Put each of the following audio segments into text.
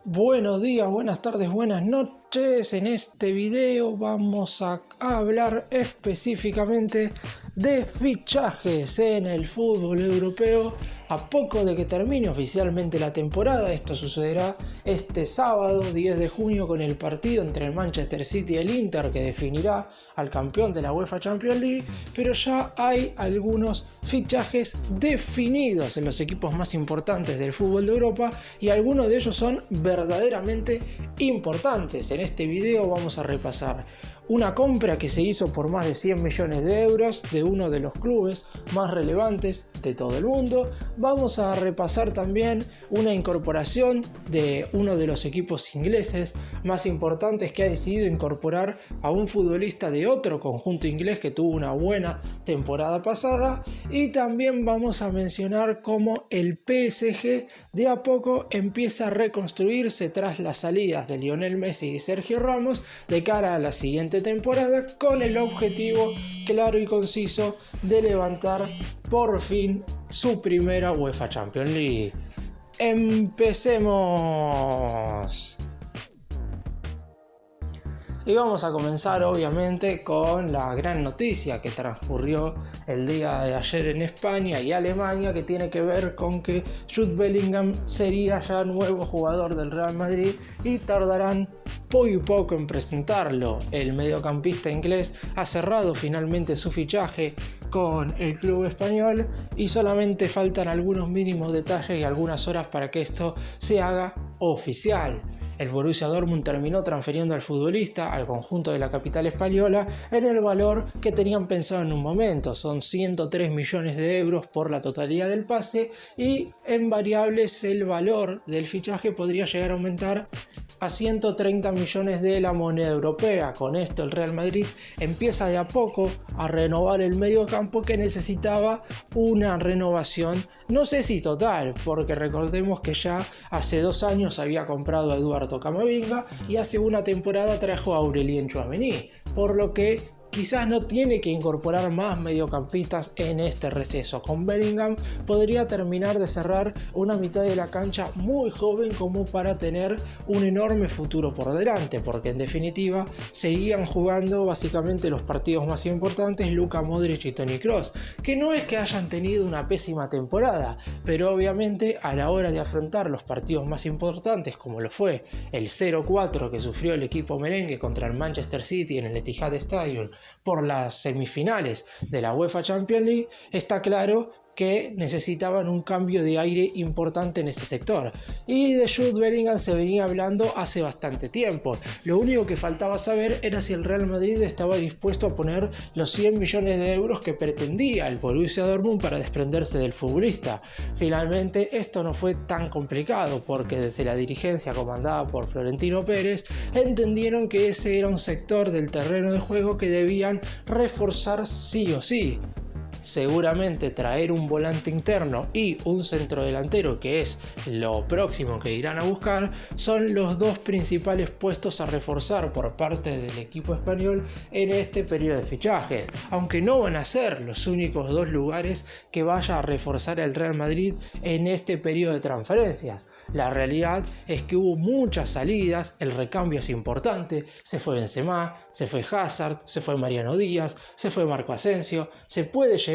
Buenos días, buenas tardes, buenas noches. En este video vamos a hablar específicamente de fichajes en el fútbol europeo. A poco de que termine oficialmente la temporada, esto sucederá este sábado 10 de junio con el partido entre el Manchester City y el Inter que definirá al campeón de la UEFA Champions League, pero ya hay algunos fichajes definidos en los equipos más importantes del fútbol de Europa y algunos de ellos son verdaderamente importantes. En este video vamos a repasar una compra que se hizo por más de 100 millones de euros de uno de los clubes más relevantes de todo el mundo. Vamos a repasar también una incorporación de uno de los equipos ingleses más importantes que ha decidido incorporar a un futbolista de otro conjunto inglés que tuvo una buena temporada pasada. Y también vamos a mencionar cómo el PSG de a poco empieza a reconstruirse tras las salidas de Lionel Messi y Sergio Ramos de cara a la siguiente temporada, con el objetivo claro y conciso de levantar por fin su primera UEFA Champions League. ¡Empecemos! Y vamos a comenzar obviamente con la gran noticia que transcurrió el día de ayer en España y Alemania, que tiene que ver con que Jude Bellingham sería ya nuevo jugador del Real Madrid y tardarán muy poco en presentarlo. El mediocampista inglés ha cerrado finalmente su fichaje con el club español y solamente faltan algunos mínimos detalles y algunas horas para que esto se haga oficial. El Borussia Dortmund terminó transfiriendo al futbolista al conjunto de la capital española en el valor que tenían pensado en un momento. Son 103 millones de euros por la totalidad del pase y en variables el valor del fichaje podría llegar a aumentar a 130 millones de la moneda europea. Con esto el Real Madrid empieza de a poco a renovar el mediocampo que necesitaba una renovación, no sé si total, porque recordemos que ya hace 2 años había comprado a Eduardo Camavinga y hace una temporada trajo a Aurelien Tchouaméni, por lo que quizás no tiene que incorporar más mediocampistas en este receso. Con Bellingham podría terminar de cerrar una mitad de la cancha muy joven como para tener un enorme futuro por delante, porque en definitiva seguían jugando básicamente los partidos más importantes Luka Modric y Toni Kroos, que no es que hayan tenido una pésima temporada, pero obviamente a la hora de afrontar los partidos más importantes, como lo fue el 0-4 que sufrió el equipo merengue contra el Manchester City en el Etihad Stadium por las semifinales de la UEFA Champions League, está claro que necesitaban un cambio de aire importante en ese sector. Y de Jude Bellingham se venía hablando hace bastante tiempo. Lo único que faltaba saber era si el Real Madrid estaba dispuesto a poner los 100 millones de euros que pretendía el Borussia Dortmund para desprenderse del futbolista. Finalmente esto no fue tan complicado, porque desde la dirigencia comandada por Florentino Pérez entendieron que ese era un sector del terreno de juego que debían reforzar sí o sí. Seguramente traer un volante interno y un centrodelantero, que es lo próximo que irán a buscar, son los dos principales puestos a reforzar por parte del equipo español en este periodo de fichajes, aunque no van a ser los únicos dos lugares que vaya a reforzar el Real Madrid en este periodo de transferencias. La realidad es que hubo muchas salidas, el recambio es importante, se fue Benzema, se fue Hazard, se fue Mariano Díaz, se fue Marco Asensio, se puede llegar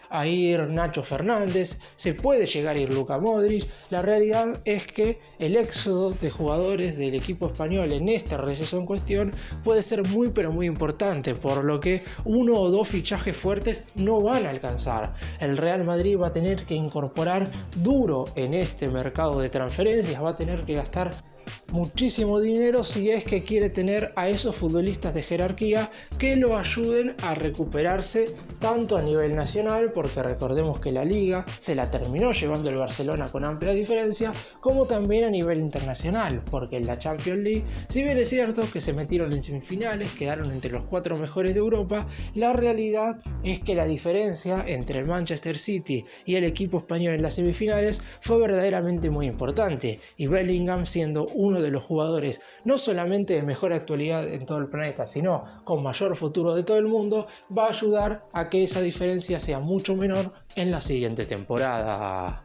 a ir Nacho Fernández, se puede llegar a ir Luka Modric. La realidad es que el éxodo de jugadores del equipo español en este receso en cuestión puede ser muy pero muy importante, por lo que 1 o 2 fichajes fuertes no van a alcanzar. El Real Madrid va a tener que incorporar duro en este mercado de transferencias, va a tener que gastar muchísimo dinero si es que quiere tener a esos futbolistas de jerarquía que lo ayuden a recuperarse tanto a nivel nacional, porque recordemos que la Liga se la terminó llevando el Barcelona con amplia diferencia, como también a nivel internacional, porque en la Champions League, si bien es cierto que se metieron en semifinales, quedaron entre los 4 mejores de Europa, la realidad es que la diferencia entre el Manchester City y el equipo español en las semifinales fue verdaderamente muy importante, y Bellingham, siendo uno de los jugadores no solamente de mejor actualidad en todo el planeta, sino con mayor futuro de todo el mundo, va a ayudar a que esa diferencia sea mucho menor en la siguiente temporada.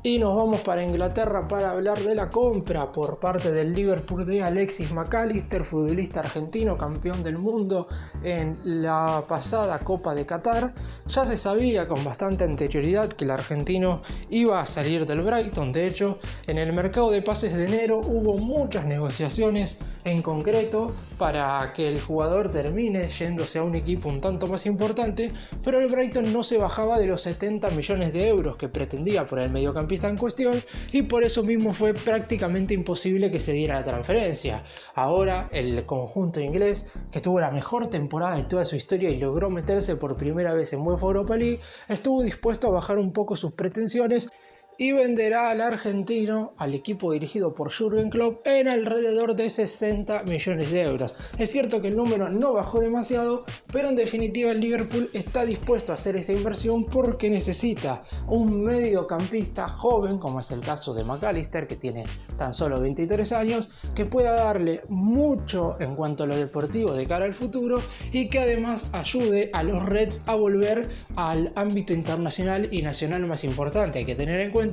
Y nos vamos para Inglaterra para hablar de la compra por parte del Liverpool de Alexis Mac Allister, futbolista argentino, campeón del mundo en la pasada Copa de Qatar. Ya se sabía con bastante anterioridad que el argentino iba a salir del Brighton. De hecho, en el mercado de pases de enero hubo muchas negociaciones en concreto para que el jugador termine yéndose a un equipo un tanto más importante, pero el Brighton no se bajaba de los 70 millones de euros que pretendía por el mediocampista en cuestión, y por eso mismo fue prácticamente imposible que se diera la transferencia. Ahora el conjunto inglés, que tuvo la mejor temporada de toda su historia y logró meterse por primera vez en UEFA Europa League, estuvo dispuesto a bajar un poco sus pretensiones y venderá al argentino, al equipo dirigido por Jürgen Klopp, en alrededor de 60 millones de euros. Es cierto que el número no bajó demasiado, pero en definitiva el Liverpool está dispuesto a hacer esa inversión porque necesita un mediocampista joven, como es el caso de Mac Allister, que tiene tan solo 23 años, que pueda darle mucho en cuanto a lo deportivo de cara al futuro y que además ayude a los Reds a volver al ámbito internacional y nacional más importante. Hay que tener en cuenta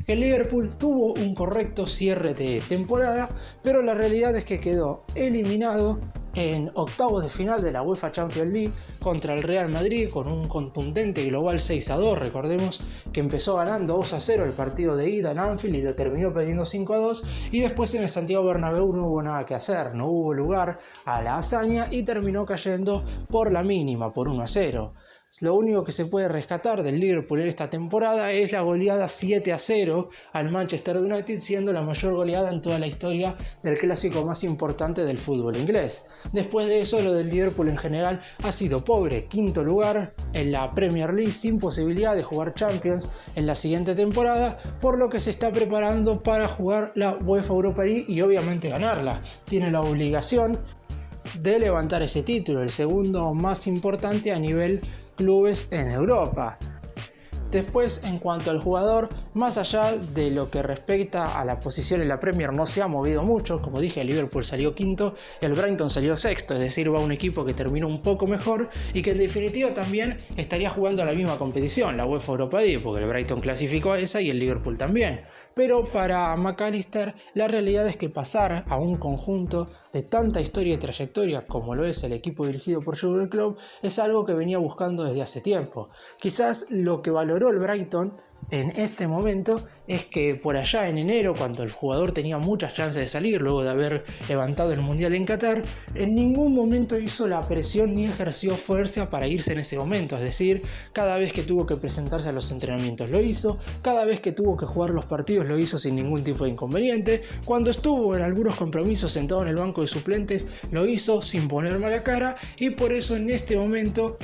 que el Liverpool tuvo un correcto cierre de temporada, pero la realidad es que quedó eliminado en octavos de final de la UEFA Champions League contra el Real Madrid con un contundente global 6-2. Recordemos que empezó ganando 2-0 el partido de ida en Anfield y lo terminó perdiendo 5-2, y después en el Santiago Bernabéu no hubo nada que hacer, no hubo lugar a la hazaña y terminó cayendo por la mínima, por 1-0. Lo único que se puede rescatar del Liverpool en esta temporada es la goleada 7-0 al Manchester United, siendo la mayor goleada en toda la historia del clásico más importante del fútbol inglés. Después de eso, lo del Liverpool en general ha sido pobre. Quinto lugar en la Premier League, sin posibilidad de jugar Champions en la siguiente temporada, por lo que se está preparando para jugar la UEFA Europa League y obviamente ganarla. Tiene la obligación de levantar ese título, el segundo más importante a nivel clubes en Europa. Después, en cuanto al jugador, más allá de lo que respecta a la posición en la Premier, no se ha movido mucho. Como dije, el Liverpool salió quinto, el Brighton salió sexto, es decir, va un equipo que terminó un poco mejor y que en definitiva también estaría jugando a la misma competición, la UEFA Europa League, porque el Brighton clasificó a esa y el Liverpool también. Pero para Mac Allister, la realidad es que pasar a un conjunto de tanta historia y trayectoria como lo es el equipo dirigido por Jürgen Klopp es algo que venía buscando desde hace tiempo. Quizás lo que valoró el Brighton en este momento es que por allá en enero, cuando el jugador tenía muchas chances de salir luego de haber levantado el Mundial en Qatar, en ningún momento hizo la presión ni ejerció fuerza para irse en ese momento. Es decir, cada vez que tuvo que presentarse a los entrenamientos lo hizo, cada vez que tuvo que jugar los partidos lo hizo sin ningún tipo de inconveniente, cuando estuvo en algunos compromisos sentado en el banco de suplentes lo hizo sin poner mala cara, y por eso en este momento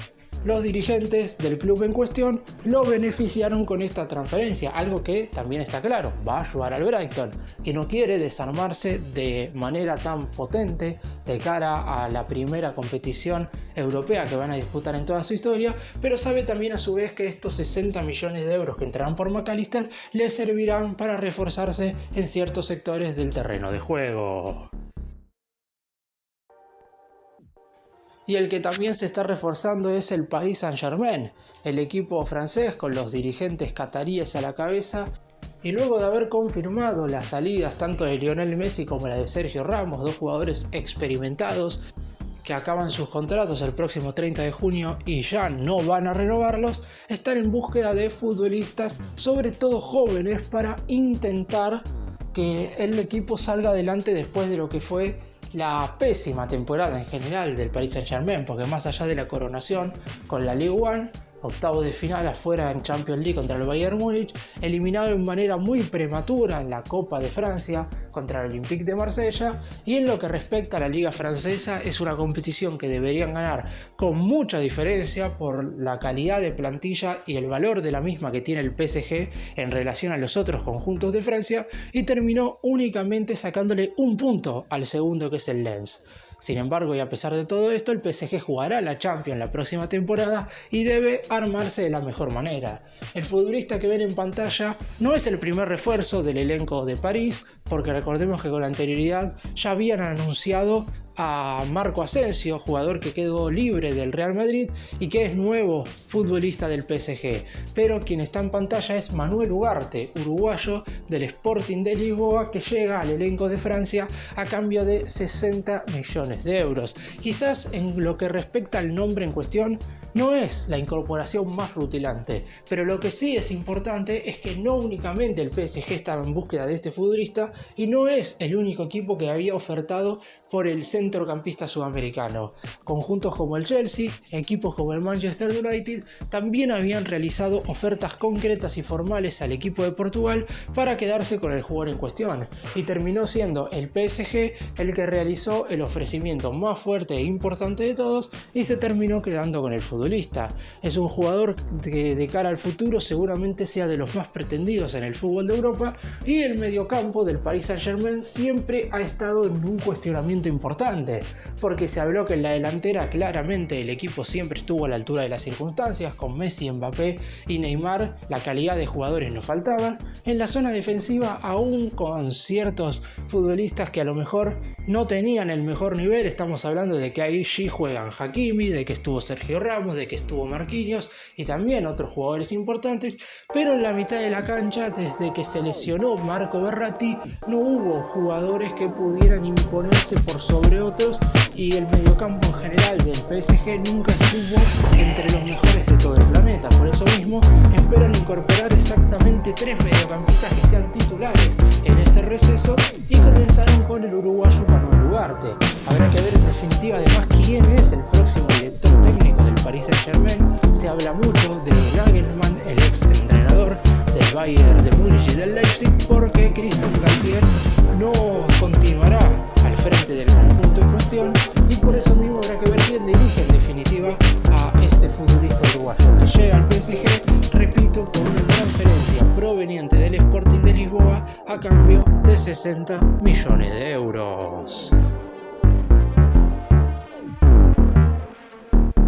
los dirigentes del club en cuestión lo beneficiaron con esta transferencia, algo que también está claro, va a ayudar al Brighton, que no quiere desarmarse de manera tan potente de cara a la primera competición europea que van a disputar en toda su historia, pero sabe también a su vez que estos 60 millones de euros que entrarán por Mac Allister les servirán para reforzarse en ciertos sectores del terreno de juego. Y el que también se está reforzando es el Paris Saint-Germain, el equipo francés con los dirigentes cataríes a la cabeza. Y luego de haber confirmado las salidas tanto de Lionel Messi como la de Sergio Ramos, dos jugadores experimentados que acaban sus contratos el próximo 30 de junio y ya no van a renovarlos, están en búsqueda de futbolistas, sobre todo jóvenes, para intentar que el equipo salga adelante después de lo que fue la pésima temporada en general del Paris Saint-Germain, porque más allá de la coronación con la Ligue 1, octavos de final afuera en Champions League contra el Bayern Múnich, eliminado de manera muy prematura en la Copa de Francia contra el Olympique de Marsella, y en lo que respecta a la Liga Francesa es una competición que deberían ganar con mucha diferencia por la calidad de plantilla y el valor de la misma que tiene el PSG en relación a los otros conjuntos de Francia, y terminó únicamente sacándole un punto al segundo, que es el Lens. Sin embargo, y a pesar de todo esto, el PSG jugará la Champions la próxima temporada y debe armarse de la mejor manera. El futbolista que ven en pantalla no es el primer refuerzo del elenco de París, porque recordemos que con anterioridad ya habían anunciado a Marco Asensio, jugador que quedó libre del Real Madrid y que es nuevo futbolista del PSG. Pero quien está en pantalla es Manuel Ugarte, uruguayo del Sporting de Lisboa, que llega al elenco de Francia a cambio de 60 millones de euros. Quizás en lo que respecta al nombre en cuestión, no es la incorporación más rutilante, pero lo que sí es importante es que no únicamente el PSG estaba en búsqueda de este futbolista y no es el único equipo que había ofertado por el centrocampista sudamericano. Conjuntos como el Chelsea, equipos como el Manchester United también habían realizado ofertas concretas y formales al equipo de Portugal para quedarse con el jugador en cuestión, y terminó siendo el PSG el que realizó el ofrecimiento más fuerte e importante de todos y se terminó quedando con el futbolista. Es un jugador que de cara al futuro seguramente sea de los más pretendidos en el fútbol de Europa, y el mediocampo del Paris Saint-Germain siempre ha estado en un cuestionamiento importante, porque se habló que en la delantera claramente el equipo siempre estuvo a la altura de las circunstancias, con Messi, Mbappé y Neymar la calidad de jugadores no faltaban. En la zona defensiva aún con ciertos futbolistas que a lo mejor no tenían el mejor nivel, estamos hablando de que ahí sí juegan Hakimi, de que estuvo Sergio Ramos, de que estuvo Marquinhos y también otros jugadores importantes, pero en la mitad de la cancha, desde que se lesionó Marco Verratti, no hubo jugadores que pudieran imponerse por sobre otros, y el mediocampo en general del PSG nunca estuvo entre los mejores de todo el planeta. Por eso mismo esperan incorporar exactamente 3 mediocampistas que sean titulares en este receso, y comenzaron con el uruguayo Manuel Ugarte. Habrá que ver en definitiva además quién es el próximo director técnico del Paris Saint-Germain. Se habla mucho de Nagelsmann, el ex entrenador del Bayern de Múnich y del Leipzig, porque Christophe Galtier no continuará al frente del conjunto en cuestión, y por eso mismo habrá que ver quién dirige en definitiva a este futbolista uruguayo que llega al PSG, repito, por una transferencia proveniente del Sporting de Lisboa a cambio de 60 millones de euros.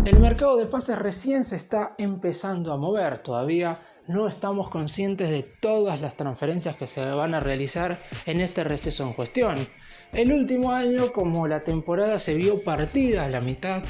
El mercado de pases recién se está empezando a mover, todavía no estamos conscientes de todas las transferencias que se van a realizar en este receso en cuestión. El último año, como la temporada se vio partida a la mitad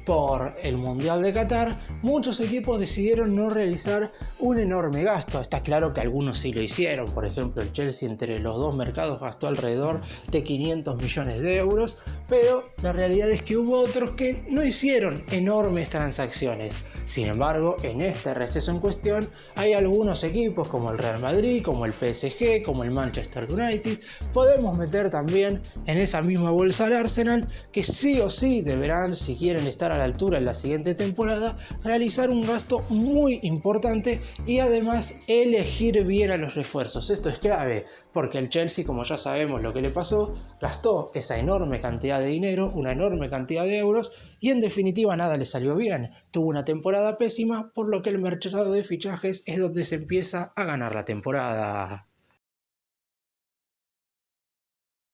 por el Mundial de Qatar, muchos equipos decidieron no realizar un enorme gasto. Está claro que algunos sí lo hicieron, por ejemplo el Chelsea entre los dos mercados gastó alrededor de 500 millones de euros, pero la realidad es que hubo otros que no hicieron enormes transacciones. Sin embargo, en este receso en cuestión hay algunos equipos como el Real Madrid, como el PSG, como el Manchester United. Podemos meter también en esa misma bolsa al Arsenal, que sí o sí deberán, si quieren estar a la altura en la siguiente temporada, realizar un gasto muy importante y además elegir bien a los refuerzos. Esto es clave, porque el Chelsea, como ya sabemos lo que le pasó, gastó esa enorme cantidad de dinero, una enorme cantidad de euros, y en definitiva nada le salió bien. Tuvo una temporada pésima, por lo que el mercado de fichajes es donde se empieza a ganar la temporada.